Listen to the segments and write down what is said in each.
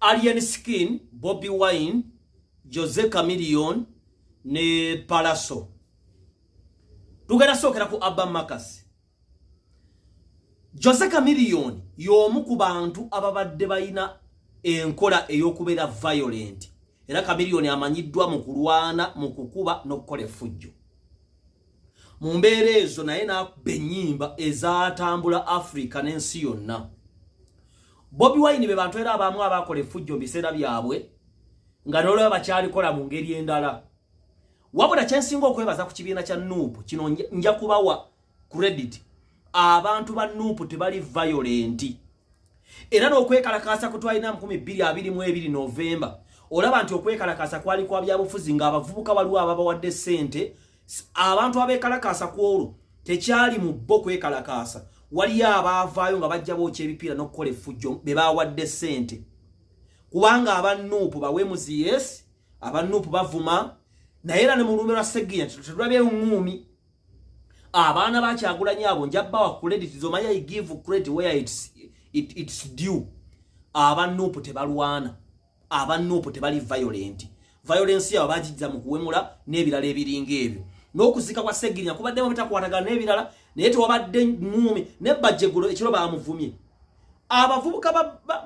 Alien Skin, Bobby Wine, Jose Chameleone ne Palaso. Tugenda sokera ku Abba Makasi. Jose Chameleone y'omu ku bantu ababadde bayina enkola ey'okubeera violent. Era Chameleone amanyiddwa mu kulwana, mu kukuba n'okukola effujjo. Mu mbeera ezo naye n'akuba ennyimba ezaatambula Africa n'ensi yonna. Bobby Wine be bantu era abamu abakola effujjo mu biseera byabwe nga n'olwo bakyalikola mu ngeri endala. Wabula kyensinga okwebaza ku kibiina kya Nuupu kino nja kubawa credit. Abantu ba Nuupu tebali violent. Era n'okwekalakaasa kutwalina 2022 November. Olaba nti okwekalakaasa kwali kwa byabufuzi ng'abavubuka waliwo ababawadde ssente. Abantu abekalakaasa ku olwo tekyali mu bo kwekalakaasa. Waliyo abaavaayo nga bajja bookya ebipiira n'okukola effujjo be bawadde ssente. Kubanga aba Nuupu bawemuzi yes, aba Nuupu bavuma. Naye era ne mu lumbe lwa Sseginya tetulabye ngumi. Abaana ba Kyagulanyi abo njabba wa credit zomanya I give credit where it's due. Aba Nuupu tebalwana. Aba Nuupu tebali violent. Violence yabo bagijja mu kuwemula n'ebirala ebiringa ebyo. N'okuzika kwa Sseginya kubaddemu bitakwatagana n'ebirala naye tewabadde ngumi ne bajjegulo ekiro bamuvumye. Abavubuka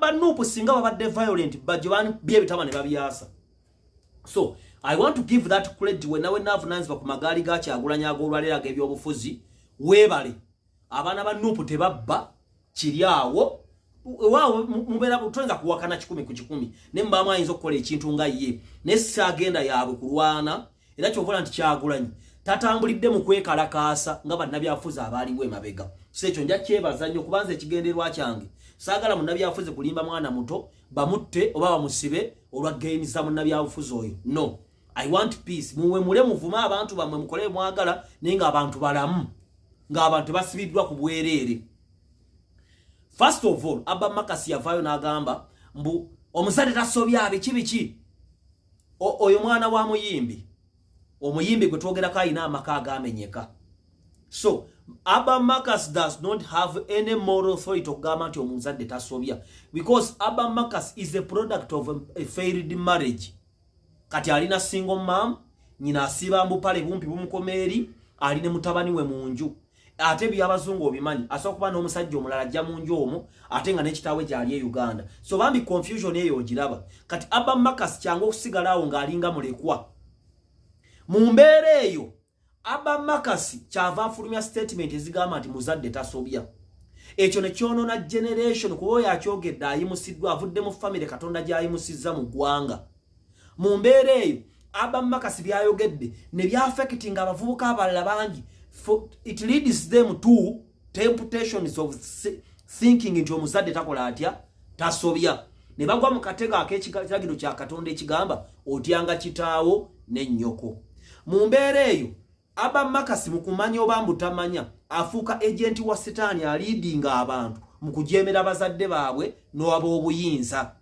ba Nuupu singa babadde violent bajje bye bitama ne babyasa. So I want to give that credit when I have nanzba ku magali ga Kyagulanyi ag'olwaleero ag'ebyobufuzi weebale. Abaana ba Nuupu tebabba kiri awo. Waawo mubeera tulenza kuwakana 10 ku 10 ne mbamu ayinza okukola ekintu nga ye ne sagenda yaabwe kulwana era kyovola nti Kyagulanyi tatambulidde mu kwekalakaasa nga bannabyafuzi abaaliwo emabega. So ekyo nja kyebaza nnyo kubanza ekigendererwa kyange. Saagala munnabyafuzi kulimba mwana muto bamutte oba bamusibe olwa gainiza munnabyafuzi oyo. No. I want peace. Muwe mule muvuma abantu bamwe mukole mwagala nenga abantu balamu. Nga abantu basibiddwa ku bwereere. First of all, Abba Makasi yavaayo n'agamba mbu omuzadde tasobya abiki oyo mwana wa muyimbi. Omuyimbi gwe twogerako alina amaka agamenyeka. So, Abba Makasi does not have any moral authority okugamba nti omuzadde tasobya. Because Abba Makasi is a product of a failed marriage. Kati alina single mom, nyina asiba mbupale bumpi bumukomeeri, aline mutabani we munju. Ate byabazungu obimanyi asobola kuba n'omusajja omulala ajja mu nju omwo ate nga n'ekitaawe gyali e Uganda. So bambi confusion eyo ogiraba. Kati Abba Makasi kyangu okusigalawo ng'alinga mulekwa. Mu mbeera eyo Abba Makasi kyava afulumya statement ezigamba nti muzadde tasobya. Ekyo ne kyonoona generation kuba oyo akyogedde ayimusiddwa avudde mu family Katonda gy'ayimusizza mu ggwanga. Mu mbeera eyo Abba Makasi byayogedde ne byaffectinga abavubuka abalala bangi. It leads them to temptations of thinking nti omuzadde takola atya tasobya. Ne bagwa mu katego ak'ekiragiro kya Katonda ekigamba otyanga kitaawo ne nnyoko. Mu mbeera eyo Abba Makasi mu kumanya oba mbutamanya afuuka agenti wa Setaani aliidinga abantu mu kujeemera bazadde baabwe n'ab'obuyinza.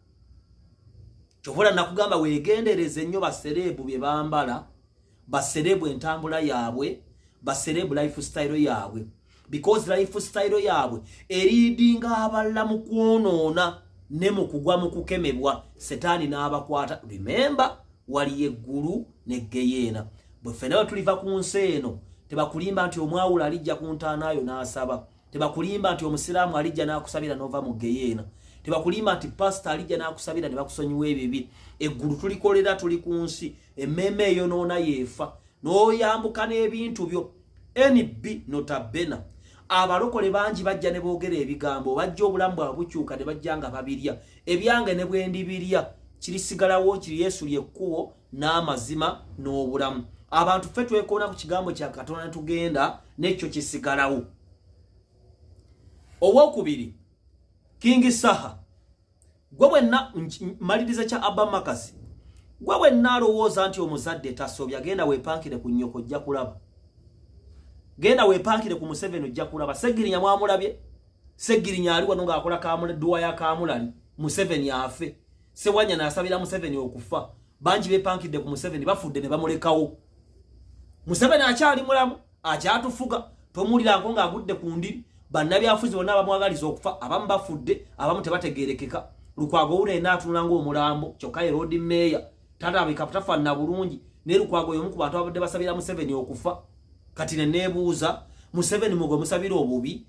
Kyovola nakugamba weegendereze nnyo basereebu bye bambala, basereebu entambula yaabwe, basereebu lifestyle yaabwe. Because lifestyle yaabwe eriidinga abalala mu kwonoona ne mu kugwa mu kukemebwa Setaani n'abakwata. Remember wali eggulu ne Geyeena. Bwe ffenna tuliva ku nsi eno tebakulimba nti omwawula alijja ku ntaanaayo n'asaba. Tebakulimba nti omusiraamu alijja n'akusabira n'ova mu Geyeena. Tebakulimba nti pastor alijja n'akusabira ne bakusonyiwa ebibi. Eggulu tulikolera tuli ku nsi. Emmeme eyo noona yeefa. N'oyambuka n'ebintu byo. NB notabena. Abalokole bangi bajja ne boogera ebigambo. Bajja obulamu bwabwe bukyuka ne bajja nga babirya. Ebyange ne bwe ndibirya. Kirisigalawo kiri Yesu lyekkubo n'amazima n'obulamu. Abantu ffe twekoona ku kigambo kya Katonda ne tugenda n'ekyo kisigalawo. Owookubiri, King Saha. Gwe bwenna maliriza kya Abba Makasi. Gwe bwenna alowooza nti omuzadde tasobya genda weepankire ku nnyoko ojja kulaba. Genda weepankire ku Museveni ojja kulaba. Sseggirinya mwamulabye? Sseggirinya ali wano ng'akola Dduwa ya Kamulali. Museveni afe. Ssewanya n'asabira Museveni okufa. Bangi beepankidde ku Museveni bafudde ne bamulekawo. Museveni akyali mulamu, akyatufuga. Tomuwulirako ng'agudde ku ndiri. Bannabyafuzi bonna abamwagaliza okufa abamu bafudde, abamu tebategeerekeka. Lukwago unena atunanga omulambo kyokka road mayor tata abikaputafa na bulungi ne Lukwago yomu ku bantu abadde basabira Museveni okufa kati ne nebuuza Museveni mugo musabira obubi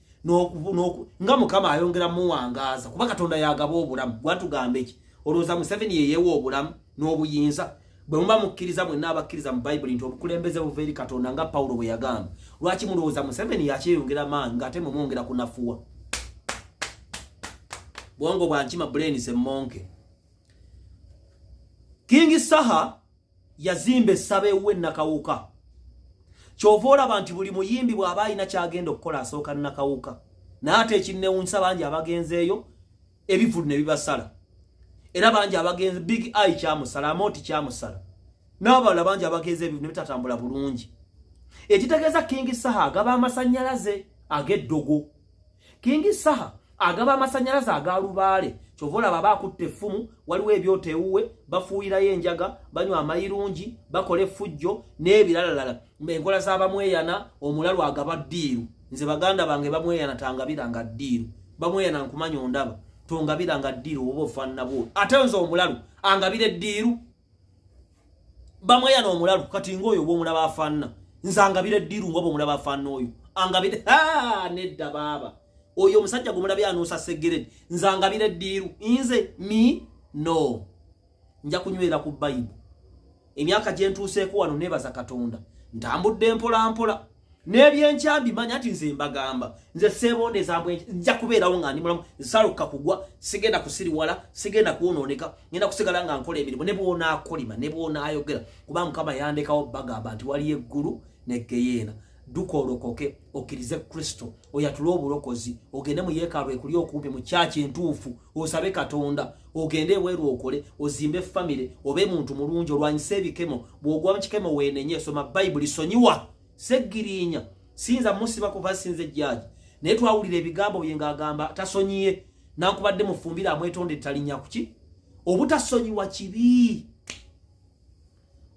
nga Mukama ayongera muwangaza kuba Katonda yagaba obulamu bwatugambe ki olooza Museveni yeyewo obulamu n'obuyinza bwe muba mukkiriza mwenna abakkiriza mu Bible nti obukulembeze buva eri Katonda nga Paulo bwe yagamba lwaki mulowooza Museveni yakyeyongera maanyi ng'ate mumwongera kunafuwa bwongo bwa nkima brains emonke King Saha yazimba essabe ewe Nakawuka kyova olaba nti buli muyimbi bw'aba alina kyagenda okukola asooka Nakawuka n'ate ekinnewunyisa bangi abagenzeeyo ebivulu ne bibasala era bangi abagenze Big Eye kyamusala Amoti kyamusala n'abalala bangi abagenze ebivulu ne bitatambula bulungi ekitegeeza King Saha agaba amasannyalaze ag'eddogo King Saha agaba amasannyalaze aga Lubaale kyova olaba baakutte effumu waliwo ebyoto ewuwe bafuuyirayo enjaga banywa amayirungi bakola effujjo n'ebiralalala enkola z'abamweyana omulalu agaba ddiiru nze baganda bange bamweyana tangabiranga ddiiru bamweyana nkumanya ondaba tongabiranga ddiiru oba ofaanana bwo ate nze omulalu angabira eddiiru bamweyana omulalu kati ng'oyo oba omulaba afaanana nze angabira eddiiru ng'oba omulaba afaanana oyo angabire nedda baaba oyo omusajja gumulabye anuusa seggeredi nze angabira eddiiru nze no nja kunywera ku Bible emyaka gye ntuuseeko wano neebaza Katonda ntambudde mpola mpola n'ebyenkyambi manya nti nze mbagamba nze seebondeza mbwe nja kubeerawo nga ndi mulamu nsaluka kugwa sigenda kusiriwala sigenda kwonooneka ngenda kusigala nga nkola emirimu ne bw'onaakolima ne bw'onaayogera kuba Mukama yandekawo bagamba nti waliyo eggulu ne Geyeena duka olokoke okkirize Kristo oyatule obulokozi ogende mu yeekaalu ekuli okumpi mu kyaki entuufu osabe Katonda ogende ebweru okole ozimbe famire obe muntu mulungi olwanyisa ebikemo bw'ogwa mu kikemo weenenye soma Bible sonyiwa seggirinya sinza musiba kuva sinze jjaji naye twawulira ebigambo bye ng'agamba tasonyiye nankubadde mufumbira amwetonde talinya kuki obutasonyiwa kibi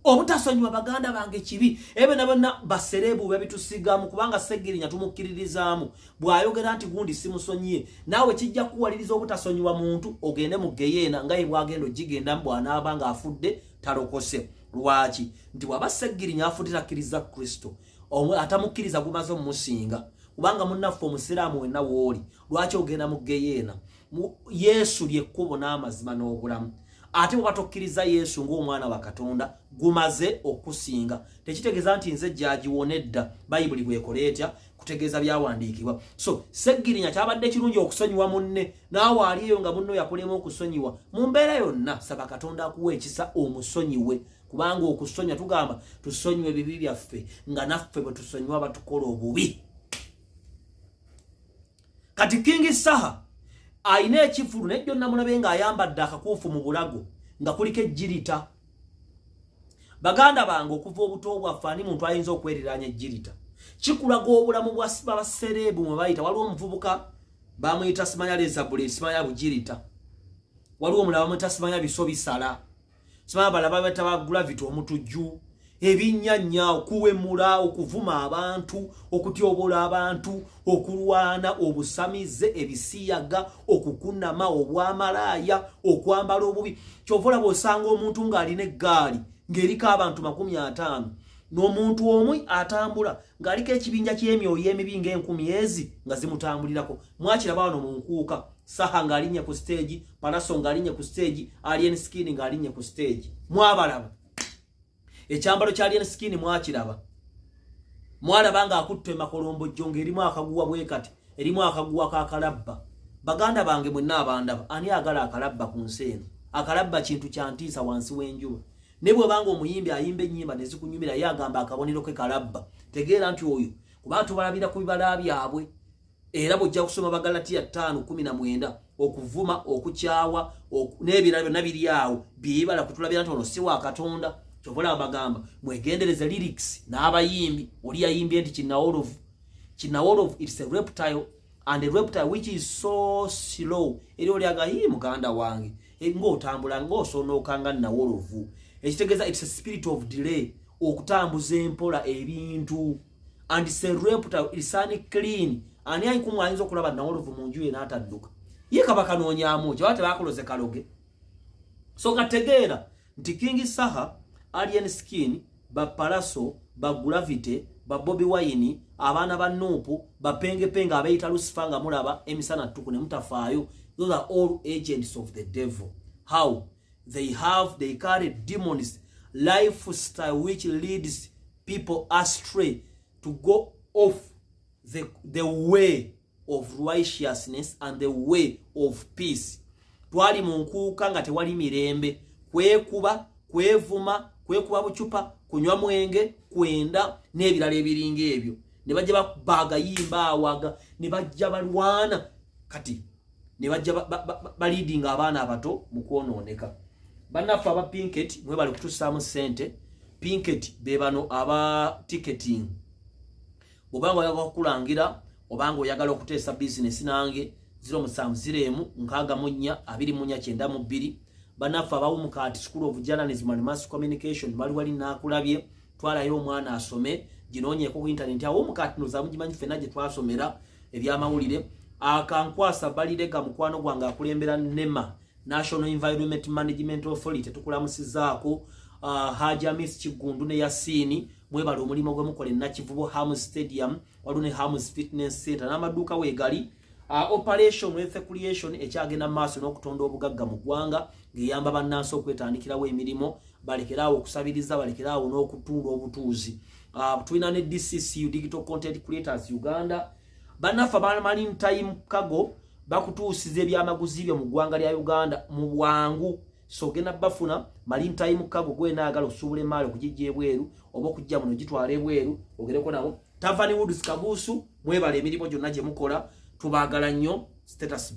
obutasonyiwa baganda bange kibi ebe nabona baserebu babitusigamu kubanga seggirinya tumukkiririzaamu bw'ayogera nti gundi simusonyiye naawe kijja kuwaliriza obutasonyiwa muntu ogende mu Geyeena nga ye bwagenda ogigenda bw'anaaba nga afudde talokose lwaki nti bw'aba seggirinya afudde takkiriza Kristo atamukkiriza gumaze omumusinga kubanga munnaffe omusiraamu wenna wooli lwaki ogenda mu Geyeena Yesu lyekkubo n'amazima n'obulamu ate bwe batokkiriza Yesu ng'omwana wa Katonda gumaze okusinga tekitegeeza nti nze jjaji wonedda Bayibuli bw'ekola etya kutegeeza byawandiikibwa so seggirinya kyabadde kirungi okusonyiwa munne naawe aliyo nga munno yakolemu okusonyiwa mu mbeera yonna saba Katonda akuwa ekisa omusonyiwe kubanga okusonya tugamba tusonyiwe ebibi byaffe nga naffe bwe tusonyiwa batukola obubi kati King Saha ayina ekivulu nejjo namulabe nga ayambadde akakuufu mu bulago nga kuliko ejjirita baganda bange okuva obuto bwaffe ani muntu ayinza okweriranya ejjirita kikulaga obulamu bw'abasereebu mwe bayita waliwo omuvubuka bamuyita simanya lezabule simanya bujirita waliwo omulala bamuyita simanya biso bisala simanya balaba bata ba gravity omutujju ebinnyanya okuwemula okuvuma abantu okutyobola abantu okulwana obusamize ebisiyaga okukunama obwamalaaya okwambala obubi kyovola bw'osanga omuntu ng'alina eggaali ng'eriko abantu 50 n'omuntu omu atambula ng'aliko ekibinja ky'emyoyo emibi ng'enkumi ezi nga zimutambulirako mwakiraba wano mu nkuuka Saha ng'alinnya ku stage Palaso ng'alinnya ku stage Alien Skin ng'alinnya ku stage mwabalaba ekyambalo kya Alien Skin mwakiraba mwalaba nga akutte makolombojjo ng'erimu akaguwa bwe kati erimu akaguwa k'akalabba baganda bange mwenna abandaba ani agala akalabba ku nsi eno akalabba kintu kyantiisa wansi w'enjuba ne bwe banga omuyimbi ayimba ennyimba ne zikunyumira yagamba akabonero ke kalabba tegeera nti oyo kuba tubalabira ku bibala byabwe era bojja kusoma Bagalatiya 5:19 okuvuma okukyawa n'ebirala byonna biri awo bibala kutulabira nti ono si wa Katonda kyovola bagamba mwegendereze lyrics n'abayimbi oli yayimbye nti Kinawolovu it's a reptile and a reptile which is so slow eri oli agayi muganda wange ng'otambula ng'osonookanga Nawolovu ekitegeeza it's a spirit of delay okutambuza empola ebintu and it's a reptile it's unclean ani ayinkumu ayinza okulaba Nawolovu mu nju ye n'atadduka ye kabaka noonyaamu kye bate bakoloze kaloge. So kategeera nti King Saha, Alien Skin, ba Palaso, ba Gravity, ba Bobby Wine, abaana ba Nupu, ba Penge abayita Lucifer nga mulaba emisana tukune mutafaayo. Those are all agents of the devil. How? They carry demons, lifestyle which leads people astray to go off the way of righteousness and the way of peace. Twali munkuuka nga tewali mirembe, kwekuba, kwevuma, kwekuba buchupa, kunywa mwenge, kwenda n'ebirala ebiringa ebyo. Ne bajja babaga yimba awaga, ne bajja balwana kati. Ne bajja balidinga abaana abato mu kwonooneka. Bannaffe aba Pinkett mwe bali kutusaamu ssente. Pinkett be bano aba ticketing. Obanga oyagala okulangira obanga oyagala okuteesa business nange 0704 Bannaffe abawumuka School of Journalism and Mass Communication bali wali nakulabye twalayo omwana asome ginoonyeeko ku internet awumuka noza mugimanyi ffenna gye twasomera ebyamawulire. Akankwasa balirega mukwano gwange akulembera NEMA, National Environment Management Authority, tukulamusizaako Haja Miss Kigundu ne Yasini mwebale omulimo gwe mukole Nakivubo Hams Stadium walune Hams Fitness Center n'amaduuka weegali. Operation Recreation ekyagenda maaso n'okutonda obugagga mu ggwanga ng'eyamba bannansi okwetandikirawo emirimu, balekeraawo okusabiriza, balekeraawo n'okutunga obutuuzi. Tulina ne DCCU, Digital Content Creators Uganda. Bannaffe Marine Time Cargo bakutuusiza ebyamaguzi byo mu ggwanga lya Uganda mu bwangu. So genda bafuna Marine Time Cargo gwe naagala osuubula emaali okugijja ebweru oba okujja muno gitwala ebweru ogereko nabo. Tavani Woods Kabusu mwebale emirimu gyonna gye mukola, tubaagala nnyo. Status